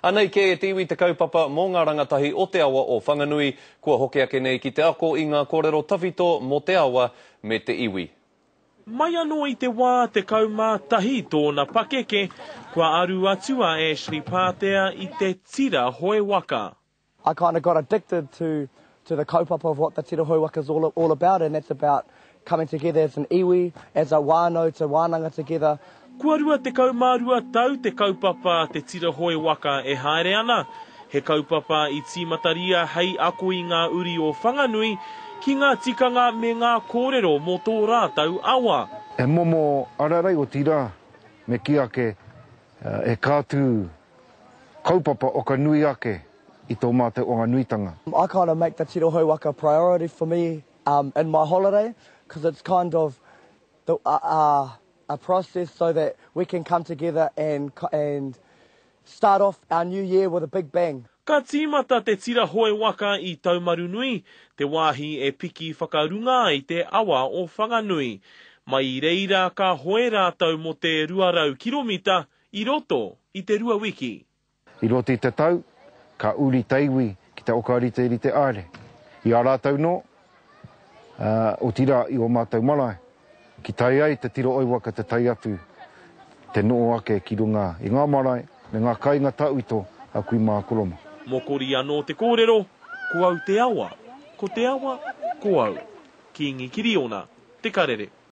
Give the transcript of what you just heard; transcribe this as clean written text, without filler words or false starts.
Anei ke e tiwi te kaupapa mō ngā rangatahi o te awa o Whanganui, kua hoki ake nei ki te ako i ngā kōrero tawhito mō te awa me te iwi. Mai anō i te wā te kaumātahi tōna pakeke, kua aru atua Ashley Pātea i te tira hoi waka. I kind of got addicted to the kaupapa of what the tira hoi waka is all about, and that's about coming together as an iwi, as a wānau to wānanga together. Kua rua te kaumārua tau te kaupapa te tira hoi waka e haere ana. He kaupapa i tīmataria hei ako i ngā uri o Whanganui ki ngā tikanga me ngā kōrero mō tō rātau awa. E momo ararai o tira me ki ake e kātū kaupapa o ka nui ake i tō mātou o ngā nuitanga. I kind of make the tira hoi waka a priority for me in my holiday, because it's kind of a process so that we can come together and start off our new year with a big bang. Ka tīmata te tira hoi waka i Taumarunui, te wāhi e piki whakarunga i te awa o Whanganui. Mai reira ka hoe rātau mo te 200 kilomita i roto i te rua wiki. I roto i te tau, ka uri teiwi ki te okarite i te aere. I a rātau no, o tira i o mātou marae. Ki tai ai te tira oi waka te tai atu, te noo ake ki runga i ngā marae, me ngā kainga tauito a kui mā koroma. Mokori anō te kōrero, ko au te awa, ko te awa, ko au. Ki Ngikiri ona, te karere.